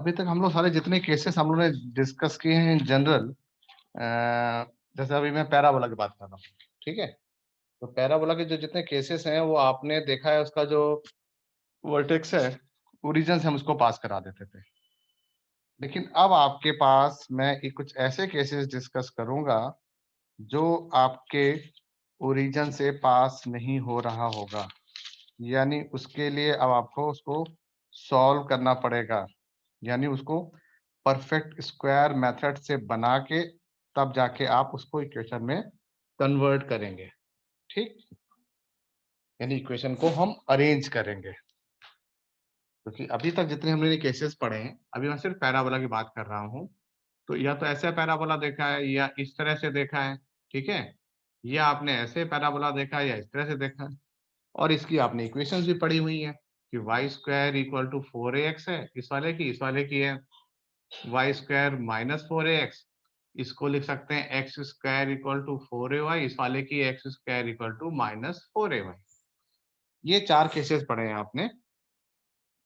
अभी तक हम लोग सारे जितने केसेस हम लोग ने डिस्कस किए हैं इन जनरल, जैसे अभी मैं पैराबोला की बात कर रहा हूँ, ठीक है। तो पैराबोला के जो जितने केसेस हैं वो आपने देखा है, उसका जो वर्टेक्स है ओरिजिन से हम उसको पास करा देते थे। लेकिन अब आपके पास मैं कुछ ऐसे केसेस डिस्कस करूंगा जो आपके ओरिजिन से पास नहीं हो रहा होगा, यानी उसके लिए अब आपको उसको सॉल्व करना पड़ेगा, यानी उसको परफेक्ट स्क्वायर मेथड से बना के तब जाके आप उसको इक्वेशन में कन्वर्ट करेंगे, ठीक। यानी इक्वेशन को हम अरेंज करेंगे, क्योंकि अभी तक जितने हमने केसेस पढ़े हैं, अभी मैं सिर्फ पैराबोला की बात कर रहा हूँ। तो या तो ऐसे पैराबोला देखा है या इस तरह से देखा है, ठीक है, या आपने ऐसे पैराबोला देखा है या इस तरह से देखा है, और इसकी आपने इक्वेशंस भी पढ़ी हुई है कि Y square equal to 4ax है, इस वाले की है वाई स्क्वायर माइनस 4ax, इसको लिख सकते हैं x square equal to 4ay, इस वाले की X square equal to minus 4ay। ये 4 केसेस पढ़े हैं आपने,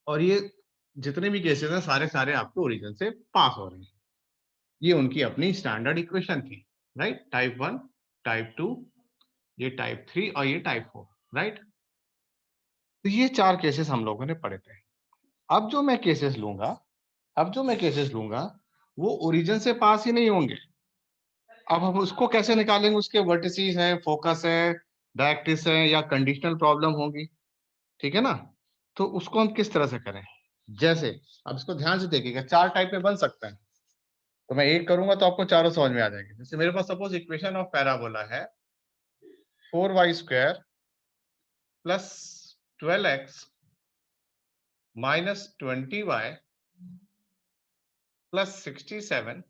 और ये जितने भी केसेस हैं सारे सारे आपके ओरिजिन से पास हो रहे हैं। ये उनकी अपनी स्टैंडर्ड इक्वेशन थी, राइट। टाइप 1, टाइप 2, ये टाइप 3 और ये टाइप 4, राइट। तो ये 4 केसेस हम लोगों ने पढ़े थे। अब जो मैं केसेस लूंगा वो ओरिजिन से पास ही नहीं होंगे। अब हम उसको कैसे निकालेंगे? उसके वर्टिसेस हैं, फोकस है, डायरेक्ट्रिक्स है, या कंडीशनल प्रॉब्लम होगी, ठीक है ना। तो उसको हम किस तरह से करें? जैसे अब इसको ध्यान से देखिएगा, 4 टाइप में बन सकता है। तो मैं एक करूंगा तो आपको चारों समझ में आ जाएंगे। जैसे मेरे पास सपोज इक्वेशन ऑफ पैराबोला है 4y square plus 12x minus 20y plus 67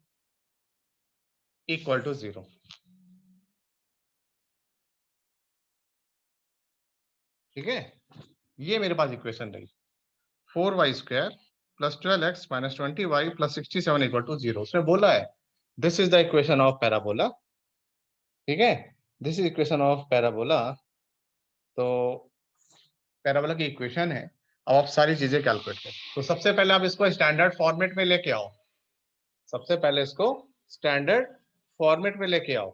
equal to 0। ठीक है, ये मेरे पास इक्वेशन रही 4y square plus 12x minus 20y plus 67 equal to 0। उसमें बोला है this is the equation of parabola, ठीक है, this is equation of parabola. तो पैराबोला की इक्वेशन है। अब आप सारी चीजें कैलकुलेट करें। तो सबसे पहले आप इसको स्टैंडर्ड फॉर्मेट में लेके आओ, सबसे पहले इसको स्टैंडर्ड फॉर्मेट में लेके आओ,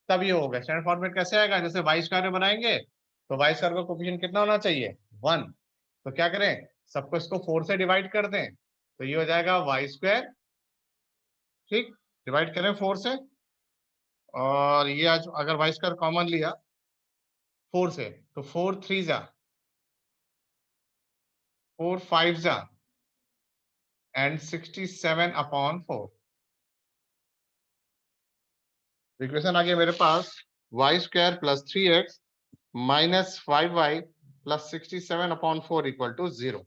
तब ये होगा। स्टैंडर्ड फॉर्मेट कैसे आएगा? जैसे वाई स्क्वायर में बनाएंगे तो वाई स्क्वायर का कोफिशिएंट कितना होना चाहिए? 1। तो क्या करें, सबको इसको 4 से डिवाइड कर दें, तो ये हो जाएगा वाई स्क्वायर, ठीक, डिवाइड करें 4 से, और ये आज अगर वाई स्क्वायर कॉमन लिया 4 से तो 4 3 जा 4 5 जा एंड 67 अपॉन 4। इक्वेशन आ गया मेरे पास Y square plus 3x minus 5y plus 67 upon 4 equal to 0।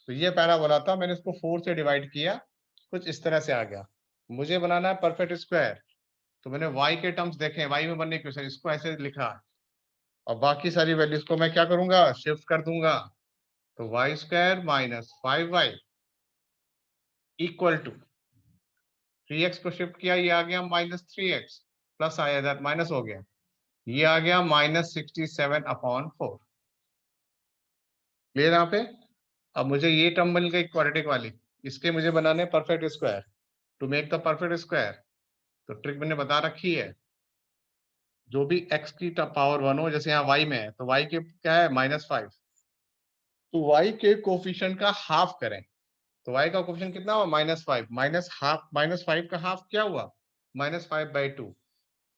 तो ये पैराबोला था, मैंने इसको 4 से डिवाइड किया, कुछ इस तरह से आ गया। मुझे बनाना है परफेक्ट स्क्वायर, तो मैंने y के टर्म्स देखे, y में बनने इक्वेशन, इसको ऐसे लिखा, और बाकी सारी वैल्यूज को मैं क्या करूंगा, शिफ्ट कर दूंगा। तो Y square minus 5y equal to 3x को शिफ्ट किया, ये आ गया माइनस 3x, प्लस आया दैट माइनस हो गया, ये आ गया माइनस 67 अपॉन 4। क्लियर यहाँ पे? अब मुझे ये टर्म मिल गई क्वाड्रेटिक वाली, इसके मुझे बनाने perfect square. To make the perfect square, तो ट्रिक मैंने बता रखी है, जो भी x की पावर 1 हो, जैसे यहाँ y में है तो y के क्या है -5, तो y के कोफिशिएंट का हाफ करें। तो y का कोफिशिएंट कितना हुआ? -5, माइनस हाफ, -5 का हाफ क्या हुआ? -5/2।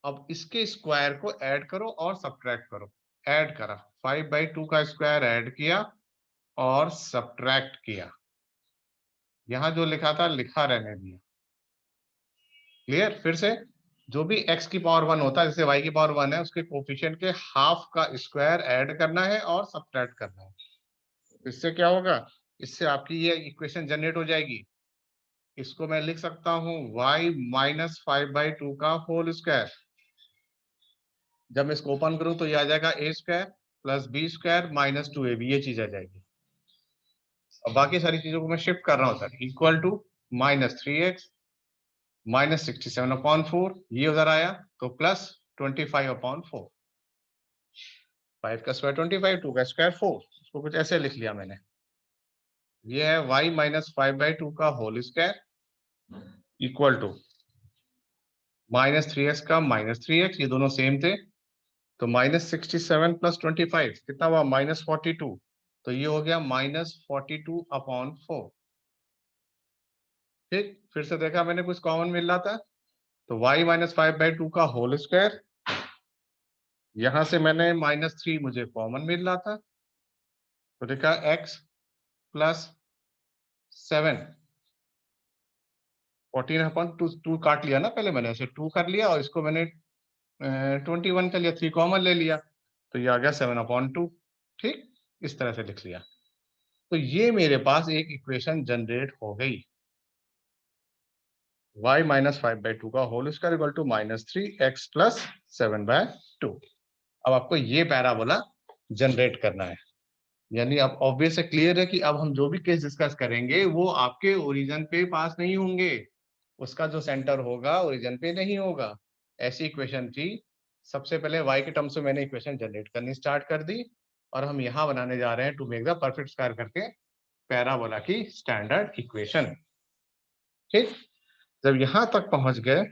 अब इसके स्क्वायर को ऐड करो और सब्ट्रैक्ट करो। ऐड करा, 5/2 का स्क्वायर ऐड किया और सब्ट्रैक्ट किया, यहां जो लिखा था लिखा रहने दिया। क्लियर? फिर से, जो भी x की पावर 1 होता है, जैसे y की पावर 1 है, उसके कोफिशिएंट के हाफ का स्क्वायर ऐड करना है और सब्ट्रैक्ट करना है। इससे क्या होगा? इससे आपकी ये इक्वेशन जनरेट हो जाएगी। इसको मैं लिख सकता हूं y माइनस 5/2 का होल स्क्वायर। जब मैं इसको ओपन करूं तो ये आ जाएगा a square plus b square minus 2ab, ये चीज आ जाएगी। और बाकी सारी चीजों को मैं शिफ्ट कर रहा हूं sir, equal to -3x minus 67 upon 4, ये उधर आया तो प्लस 25 अपॉन 4। 5 का स्क्वायर 25, 2 का स्क्वायर 4, इसको कुछ ऐसे लिख लिया मैंने। ये है y माइनस 5/2 का whole square equal to -3x का -3x, ये दोनों सेम थे, तो -67 + 25 कितना हुआ, -42, तो ये हो गया -42/4। ठीक, फिर से देखा मैंने कुछ कॉमन मिल रहा था, तो y माइनस 5/2 का होल स्क्वायर, यहां से मैंने -3 मुझे कॉमन मिल रहा था, तो देखा x + 7, 14/2 काट लिया ना, पहले मैंने ऐसे 2 कर लिया और इसको मैंने 21 कर लिया, 3 कॉमन ले लिया, तो ये आ गया 7/2। ठीक, इस तरह से लिख लिया, तो ये मेरे पास एक इक्वेशन जनरेट हो गई, y माइनस 5/2 का whole square equal to -3x + 7/2। अब आपको ये पैराबोला जनरेट करना है, यानी अब ऑब्वियस है, क्लियर है कि अब हम जो भी केस डिस्कस करेंगे वो आपके ओरिजिन पे पास नहीं होंगे, उसका जो सेंटर होगा ओरिजिन पे नहीं होगा। ऐसी इक्वेशन थी, सबसे पहले y के टर्म्स में मैंने इक्वेशन जनरेट करनी स्टार्ट कर दी, और हम यहाँ बनाने जा रहे हैं to make the perfect square करके पैराबोला की स्टैंडर्ड इक्वेशन। ठीक, जब यहां तक पहुंच गए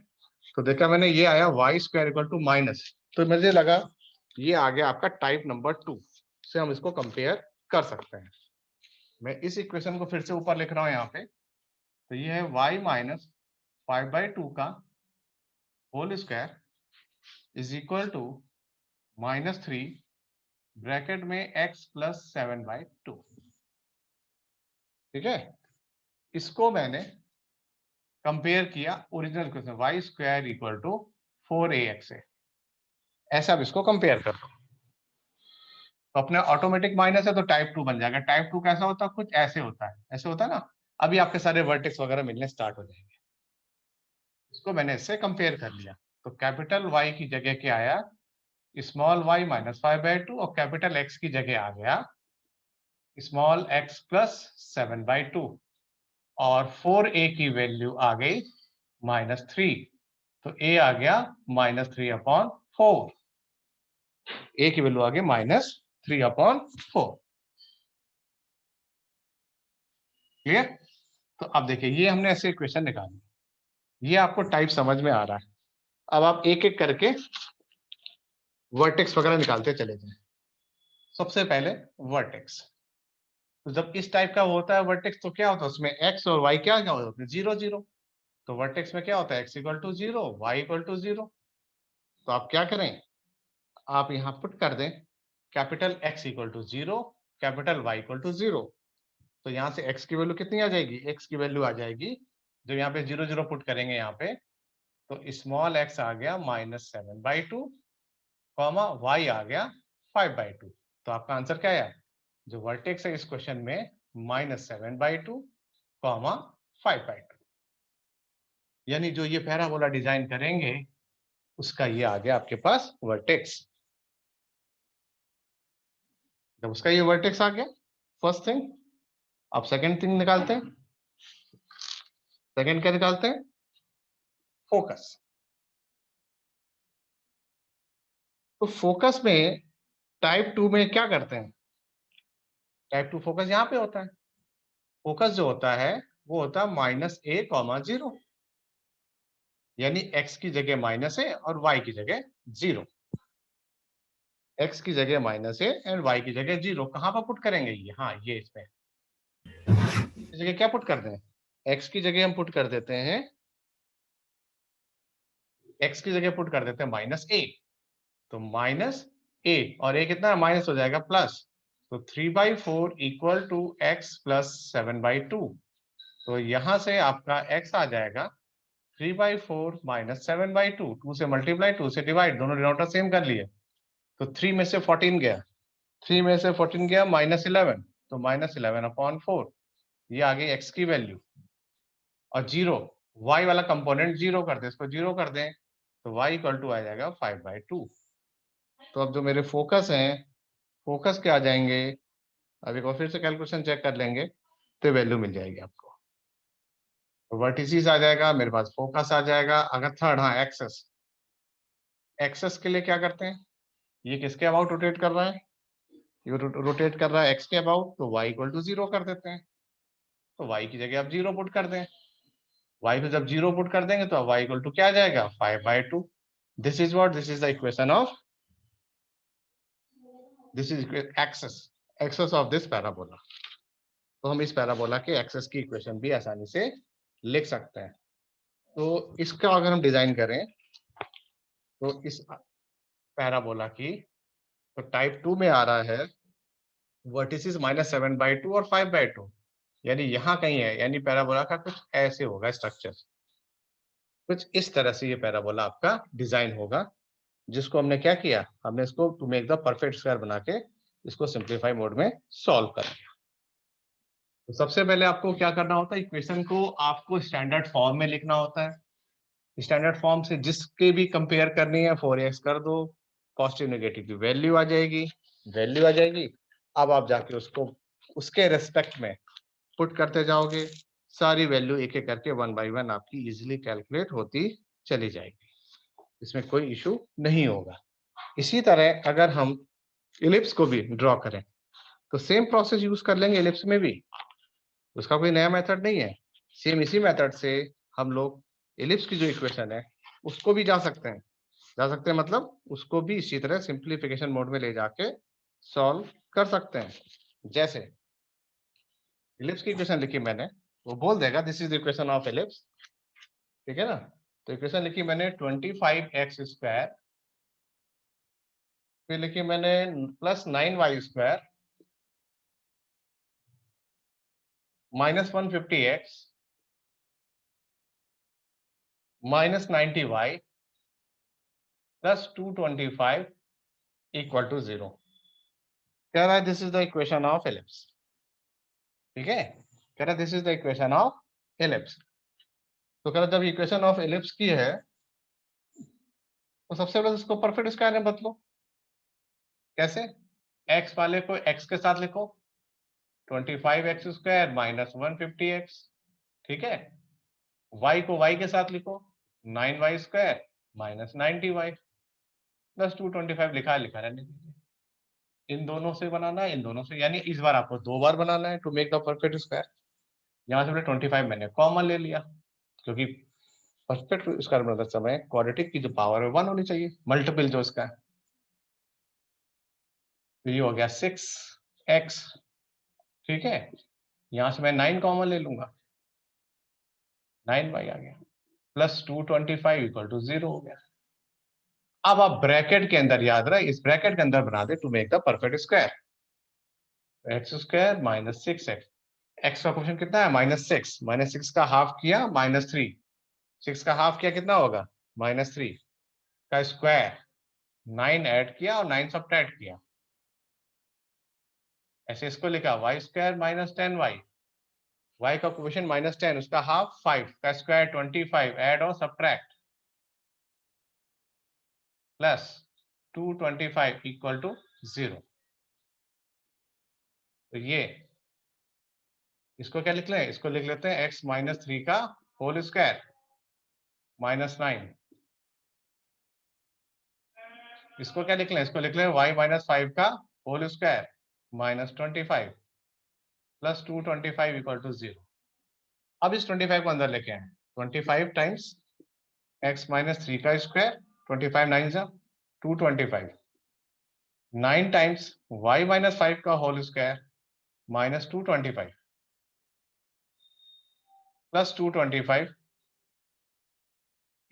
तो देखा मैंने ये आया y² इक्वल टू माइनस, तो मुझे लगा ये आ गया आपका टाइप नंबर 2 से हम इसको कंपेयर कर सकते हैं। मैं इस इक्वेशन को फिर से ऊपर लिख रहा हूं यहाँ पे, तो ये है y माइनस 5/2 का whole square is equal to -3 bracket में x + 7/2। ठीक है, इसको मैंने कंपेयर किया original question y² equal to 4ax से, ऐसा अब इसको कंपेयर कर दो, तो अपने ऑटोमेटिक माइनस है तो टाइप 2 बन जाएगा। टाइप 2 कैसा होता है, कुछ ऐसे होता है, ऐसे होता है ना, अभी आपके सारे वर्टेक्स वगैरह मिलने स्टार्ट हो जाएंगे। इसको मैंने इससे कंपेयर कर लिया, तो कैपिटल Y की जगह क्या आया, स्मॉल y माइनस 5/2, और कैपिटल X की जगह आ गया स्मॉल x + 7/2, और 4a की वैल्यू आ गई -3, तो a आ गया -3/4, a की वैल्यू आ गई -3/4। क्लियर, तो अब देखिए ये हमने ऐसे इक्वेशन निकाली, ये आपको टाइप समझ में आ रहा है। अब आप एक एक करके वर्टेक्स वगैरह निकालते चले जाएं। सबसे पहले वर्टेक्स, तो जब इस टाइप का होता है वर्टेक्स तो क्या होता है, उसमें x और y क्या होते हैं, 0 0, तो वर्टेक्स में क्या होता है x equal to 0, y equal to 0। तो आप क्या करें, आप यहाँ पुट कर दें capital X equal to 0, capital Y equal to 0, तो यहाँ से x की वैल्यू कितनी आ जाएगी, x की वैल्यू आ जाएगी, जब यहाँ पे 0 0 पुट करेंगे यहाँ पे, तो स्मॉल x आ गया -7/2, कॉमा y आ गया 5/2, तो आपका आंसर क्या आया, जो वर्टेक्स है इस क्वेश्चन में -7/2, कॉमा 5/2, यानी जो ये पैराबोला डिजाइन करेंगे उसका ये आ गया आपके पास वर्टेक्स। जब उसका ये वर्टेक्स आ गया फर्स्ट थिंग, अब सेकंड थिंग निकालते हैं। सेकंड क्या निकालते हैं, फोकस। तो फोकस में टाइप 2 में क्या करते हैं, टाइप 2 फोकस यहाँ पे होता है। फोकस जो होता है वो होता है -a,0, यानी x की जगह माइनस है और y की जगह 0। x की जगह -a एंड y की जगह 0, कहां पर पुट करेंगे ये, हाँ ये इसमें इस जगह क्या पुट करते हैं, x की जगह हम पुट कर देते हैं, x की जगह पुट कर देते हैं -a, तो -a और a कितना माइनस हो जाएगा प्लस, तो 3/4 इक्वल टू x + 7/2, तो यहां से आपका x आ जाएगा 3/4 - 7/2, 2 से मल्टीप्लाई 2 से डिवाइड, दोनों डिनोमिनेटर सेम कर लिए, तो 3 में से 14 गया, 3 में से 14 गया -11, तो -11/4, ये आ गई x की वैल्यू, और 0 y वाला कंपोनेंट 0 कर दे, इसको 0 कर दें, तो y इक्वल टू आ जाएगा 5/2। तो अब जो मेरे फोकस हैं, फोकस क्या आ जाएंगे, अब एक बार फिर से कैलकुलेशन चेक कर लेंगे तो वैल्यू मिल जाएगी आपको, तो वर्टिसेस आ जाएगा मेरे पास, फोकस आ जाएगा। अगर थर्ड, हाँ एक्सेस, एक्सेस के लिए क्या करते हैं, ये किसके अबाउट रोटेट कर रहा है, ये रोटेट कर रहा है x के अबाउट, तो y इक्वल टू 0 कर देते हैं, तो y की जगह आप 0 पुट कर दें। y को जब 0 पुट कर देंगे तो y इक्वल टू क्या आ जाएगा 5/2। This is what, this is the equation of, this is axis of this parabola. तो हम इस पैराबोला के एक्सेस की इक्वेशन भी आसानी से लिख सकते हैं। तो इसका अगर हम डिजाइन करें तो इस पैराबोला की, तो टाइप 2 में आ रहा है वर्टिसेस -7/2 और 5/2, यानी यहाँ कहीं है, यानी पैराबोला का कुछ ऐसे होगा स्ट्रक्चर, कुछ इस तरह से ये पैराबोला आपका डिजाइन होगा, जिसको हमने क्या किया, हमने इसको to make the perfect square बना के इसको सिंप्लीफाई मोड में सॉल्व कर लिया। तो सबसे पहले आपको क्या करना होता है, इक्वेशन को आपको स्टैंडर्ड फॉर्म में लिखना होता है। स्टैंडर्ड फॉर्म से जिसके भी कंपेयर करनी है 4x कर दो, पॉजिटिव नेगेटिव की वैल्यू आ जाएगी, वैल्यू आ जाएगी। अब आप जाके उसको उसके रेस्पेक्ट में पुट करते जाओगे, सारी वैल्यू एक एक करके 1 बाय 1 आपकी इजीली कैलकुलेट होती चली जाएगी, इसमें कोई इशू नहीं होगा। इसी तरह अगर हम इलिप्स को भी ड्रॉ करें तो सेम प्रोसेस यूज कर लेंगे इलिप्स में भी, उसका कोई नया मेथड नहीं है। सेम इसी मेथड से हम लोग इलिप्स की जो इक्वेशन है उसको भी जा सकते हैं, मतलब उसको भी इसी तरह सिंप्लीफिकेशन मोड में ले जाके सॉल्व कर सकते हैं। जैसे इलिप्स की इक्वेशन लिखी मैंने, वो बोल देगा this is the equation of ellipse, ठीक है ना। तो इक्वेशन लिखी मैंने 25x², फिर लिखी मैंने +9y² -150x -90y +225 equal to 0। कह रहा है this is the equation of ellipse, ठीक है, कह रहा है this is the equation of ellipse. तो कह रहा है जब इक्वेशन ऑफ एलिप्स की है तो सबसे पहले इसको परफेक्ट स्क्वायर में बदलो। कैसे, x वाले को x के साथ लिखो, 25x² -150x, ठीक है। y को y के साथ लिखो, 9y² -90y +225 लिखा रहने दीजिए। इन दोनों से बनाना है, इन दोनों से, यानी इस बार आपको 2 बार बनाना है to make the perfect square. यहाँ से 25 मैंने कॉमन ले लिया, क्योंक1 परफेक्ट स्क्वायर बनाते समय क्वाड्रेटिक की जो पावर है 1 होनी चाहिए, मल्टीपल जो इसका है। तो ये हो गया 6x, ठीक है। यहाँ से मैं 9 कॉमन ले लूंगा, 9y आ गया, +225 इक्वल टू 0 हो गया। अब आप ब्रैकेट के अंदर, याद रहे इस ब्रैकेट के अंदर बना दे to make the perfect square, x² -6x, x का क्वेश्चन कितना है -6, -6 का हाफ किया -3, 6 का हाफ किया कितना होगा -3 का स्क्वायर, 9 ऐड किया और 9 सब्ट्रैक्ट किया, ऐसे इसको लिखा y² -10y, y का क्वेश्चन -10, उसका हाफ 5 का स्क्वायर 25, ऐड और सब्ट्रैक्ट प्लस 225 इक्वल टू 0। तो ये इसको क्या लिख लें, इसको लिख लेते हैं x -3 का होल स्क्वायर -9, इसको क्या लिख लें, इसको लिख लें y -5 का होल स्क्वायर -25 +225 इक्वल टू 0। अब इस 25 को अंदर लेके आए, 25 टाइम्स x -3 का स्क्वायर, 25 9 जा 225, 9 टाइम्स y -5 का whole square -225 +225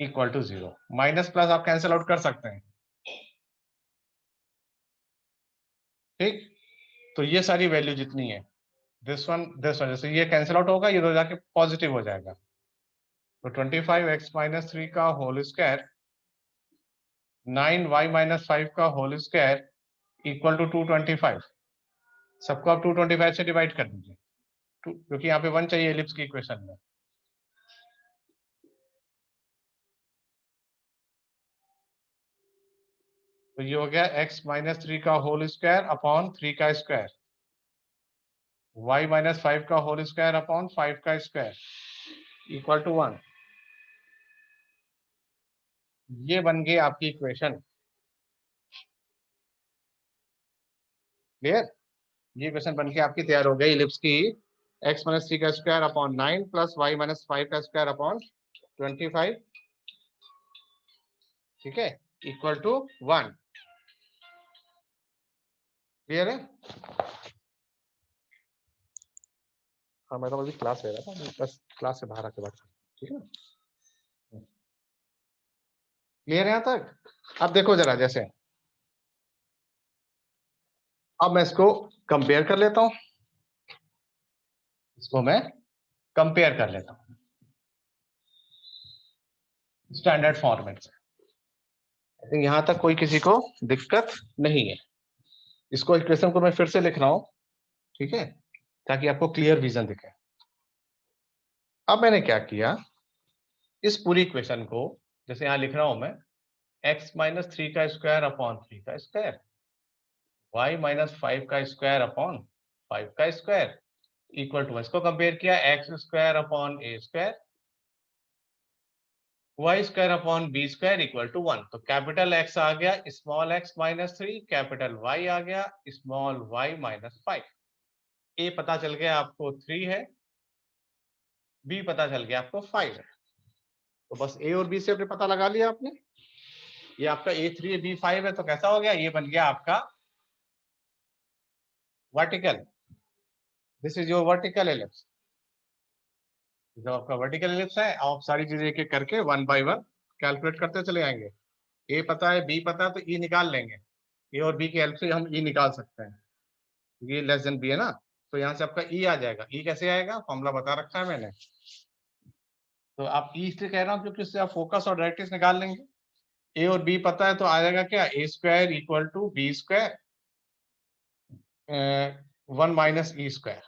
equal to 0। Minus plus आप कैंसिल आउट कर सकते हैं, ठीक। तो ये सारी वैल्यू जितनी है, दिस वन जैसे ये कैंसिल आउट होगा, ये तो जाके पॉजिटिव हो जाएगा। तो 25x -3 का होल स्क्वायर 9y -5 का होल स्क्वायर इक्वल टू 225, सबको आप 225 से डिवाइड कर दीजिए, क्योंकि यहाँ पे 1 चाहिए एलिप्स की इक्वेशन में। तो ये हो गया x -3 का होल स्क्वायर अपॉन 3 का स्क्वायर, y -5 का होल स्क्वायर अपॉन 5 का स्क्वायर इक्वल टू 1। ये बन गई आपकी इक्वेशन, क्लियर। ये इक्वेशन बन के आपकी तैयार हो गई इलिप्स की x माइनस 3 का square upon 9 plus y minus 5 का स्क्वायर अपॉन 25, ठीक है, इक्वल टू 1। क्लियर है? हाँ, मैं तो अभी क्लास ले रहा था, बस क्लास से बाहर आके बात कर, ठीक है ना? क्लियर है यहाँ तक? अब देखो जरा, जैसे अब मैं इसको कंपेयर कर लेता हूं, इसको मैं कंपेयर कर लेता हूं स्टैंडर्ड फॉर्मेट से। आई थिंक यहां तक कोई किसी को दिक्कत नहीं है। इसको इक्वेशन को मैं फिर से लिख रहा हूं, ठीक है, ताकि आपको क्लियर विजन दिखे। अब मैंने क्या किया, इस पूरी इक्वेशन को जैसे यहां लिख रहा हूं मैं, x माइनस 3 का स्क्वायर अपॉन 3 का स्क्वायर, y माइनस 5 का स्क्वायर अपॉन 5 का स्क्वायर इक्वल टू, इसको कंपेयर किया X square upon A square, Y square upon B square equal to 1। तो कैपिटल एक्स आ गया, small X minus 3, capital Y आ गया, स्मॉल वाई माइनस 5। ए पता चल गया आपको 3 है, बी पता चल गया आपको 5 है। तो बस ए और बी से आपने पता लगा लिया आपने, ये आपका A3 है, B5 है, तो कैसा हो गया, ये बन गया आपका vertical. This is your vertical ellipse. जो आपका वर्टिकल एलिप्स है, आप सारी चीजें एक एक करके 1 बाय 1 कैलकुलेट करते चले आएंगे। ए पता है, बी पता है, तो ई निकाल लेंगे। ए और बी की हेल्प से हम ई निकाल सकते हैं, ये लेस देन बी है ना, तो यहाँ से आपका ई आ जाएगा। ई कैसे आएगा, फॉर्मूला बता रखा है मैंने। तो आप ई इसलिए कह रहा हूँ क्योंकि इससे आप फोकस और डायरेक्ट्रिक्स निकाल लेंगे। ए और बी पता है, तो आ जाएगा क्या, A square equal to B square 1 minus E square.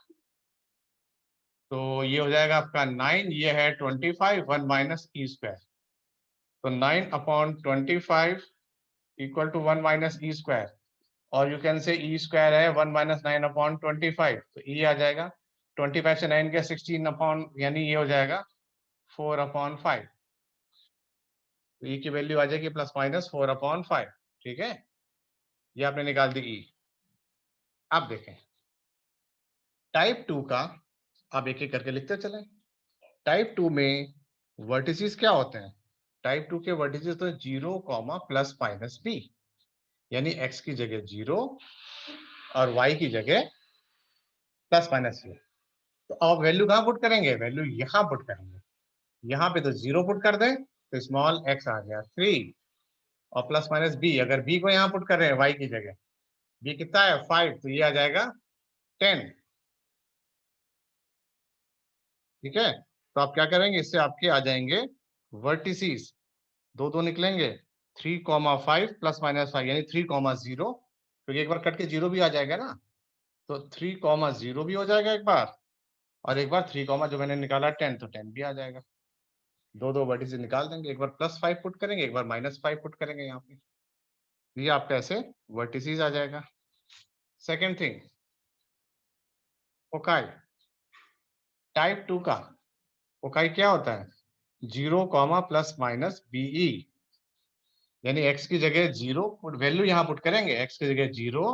तो ये हो जाएगा आपका 9, ये है 25, 1 माइनस ई स्क्वायर। तो 9 upon 25 equal to 1 minus E square, और you can say E square है 1 माइनस 9 अपॉन 25, तो ई आ जाएगा 25 से 9 के 16 अपॉन, यानी ये हो जाएगा 4 अपॉन 5। तो ई की वैल्यू आ जाएगी प्लस माइनस 4 अपॉन 5, ठीक है, ये आपने निकाल दी ई। अब देखें टाइप 2 का, आप एक एक करके लिखते चलें। टाइप 2 में वर्टिसेस क्या होते हैं, टाइप 2 के वर्टिसेस तो 0, प्लस माइनस बी, यानी x की जगह 0 और y की जगह प्लस माइनस बी। तो अब वैल्यू कहां पुट करेंगे, वैल्यू यहां पुट करेंगे। यहाँ पे तो 0 पुट कर दें, तो स्मॉल x आ गया 3, और प्लस माइनस बी, अगर b को यहाँ पुट कर रहे हैं y की जगह, b कितना है 5, तो ये आ जाएगा 10, ठीक है। तो आप क्या करेंगे, इससे आपके आ जाएंगे वर्टिसेस, दो दो निकलेंगे, 3,5 प्लस माइनस 5, यानी 3,0, क्योंकि एक बार कट के 0 भी आ जाएगा ना, तो 3,0 भी हो जाएगा एक बार, और एक बार 3, जो मैंने निकाला 10, तो 10 भी आ जाएगा। दो दो वर्टिसेस निकाल देंगे, एक बार प्लस 5 पुट करेंगे, एक बार माइनस 5 पुट करेंगे यहाँ पे, ये आपका ऐसे वर्टिसेस आ जाएगा। Second thing, foci. टाइप 2 का फोकाई क्या होता है, 0, प्लस माइनस बीई, यानी x की जगह 0 वैल्यू यहाँ पुट करेंगे, x की जगह 0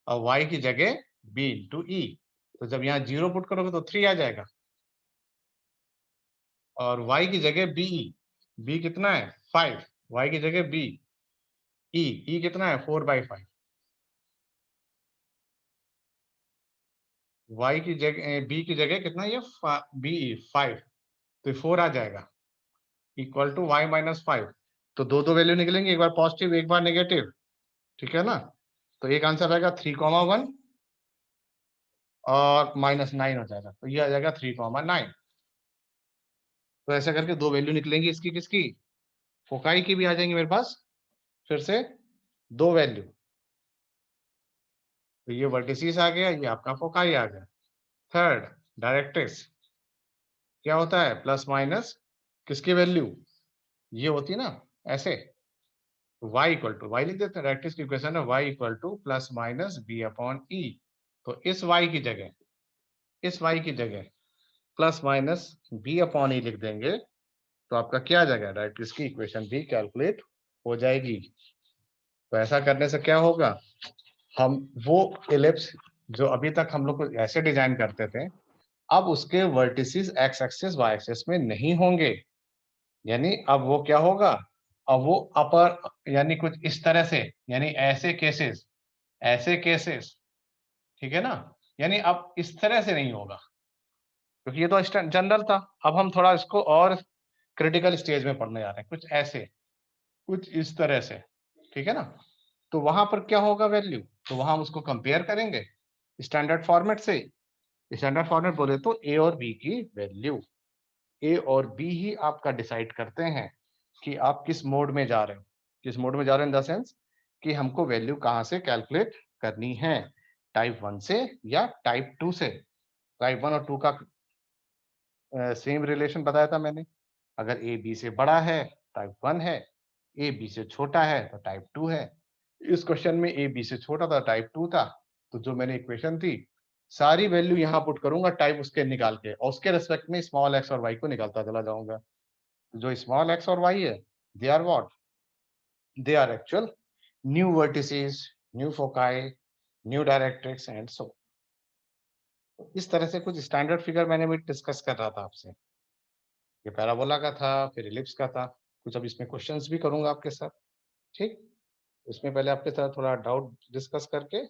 और y की जगह b इंटू ई। तो जब यहाँ 0 पुट करोगे तो 3 आ जाएगा, और y की जगह बी, b कितना है 5, y की जगह b, ई कितना है 4/5, y की जगह b की जगह कितना है, ये बी 5, तो 4 आ जाएगा, इक्वल टू y माइनस 5। तो दो दो वैल्यू निकलेंगे, एक बार पॉजिटिव एक बार नेगेटिव, ठीक है ना। तो एक आंसर आएगा 3,1 और -9 हो जाएगा, तो ये आ जाएगा 3,9। तो ऐसा करके दो वैल्यू निकलेंगी इसकी, किसकी, फोकाई की भी आ जाएंगी मेरे पास फिर से दो वैल्यू। तो ये वर्टिसेस आ गया, ये आपका फोकाई आ गया। थर्ड, डायरेक्ट्रिक्स क्या होता है, प्लस माइनस किसकी वैल्यू, ये होती है ना ऐसे, y इक्वल टू, y लिख देते हैं, डायरेक्ट्रिक्स की इक्वेशन है y equal to plus minus b upon E. तो इस y की जगह, इस y की जगह plus minus b upon E लिख देंगे, तो आपका क्या आ जाएगा, डायरेक्ट्रिक्स की इक्वेशन भी कैलकुलेट हो जाएगी। तो ऐसा करने से क्या होगा, हम वो इलिप्स जो अभी तक हम लोग को ऐसे डिजाइन करते थे, अब उसके vertices x axis y axis में नहीं होंगे, यानी अब वो क्या होगा, अब वो अपर यानी कुछ इस तरह से, यानी ऐसे केसेस, ठीक है ना, यानी अब इस तरह से नहीं होगा, क्योंकि ये तो जनरल था। अब हम थोड़ा इसको और क्रिटिकल स्टेज में पढ़ने जा रहे हैं, कुछ ऐसे, कुछ इस तरह से, ठीक है ना। तो वहां पर क्या होगा वैल्यू, तो वहां हम उसको कंपेयर करेंगे स्टैंडर्ड फॉर्मेट से। स्टैंडर्ड फॉर्मेट बोले तो ए और बी की वैल्यू, ए और बी ही आपका डिसाइड करते हैं कि आप किस मोड में जा रहे हो, किस मोड में जा रहे हो इन द सेंस कि हमको वैल्यू कहाँ से कैलकुलेट करनी है, टाइप 1 से या टाइप 2 से। टाइप 1 और 2 का सेम रिलेशन बताया था मैंने, अगर ए बी से बड़ा है टाइप 1 है, ए बी से छोटा है तो टाइप 2 है। इस क्वेश्चन में ए बी से छोटा था, टाइप 2 था, तो जो मैंने इक्वेशन थी सारी वैल्यू यहाँ पुट करूंगा टाइप उसके निकाल के, और उसके रेस्पेक्ट में स्मॉल एक्स और वाई को निकालता चला जाऊंगा। जो स्मॉल एक्स और वाई है, they are what, they are actual new vertices, new foci, new directrix and so. इस तरह से कुछ स्टैंडर्ड फिगर मैंने भी डिस्कस कर रहा था आपसे। ये पैराबोला का था, फिर इलिप्स का था, कुछ अब इसमें क्वेश्चंस भी करूंगा आपके साथ, ठीक। इसमें पहले आपके साथ थोड़ा डाउट डिस्कस करके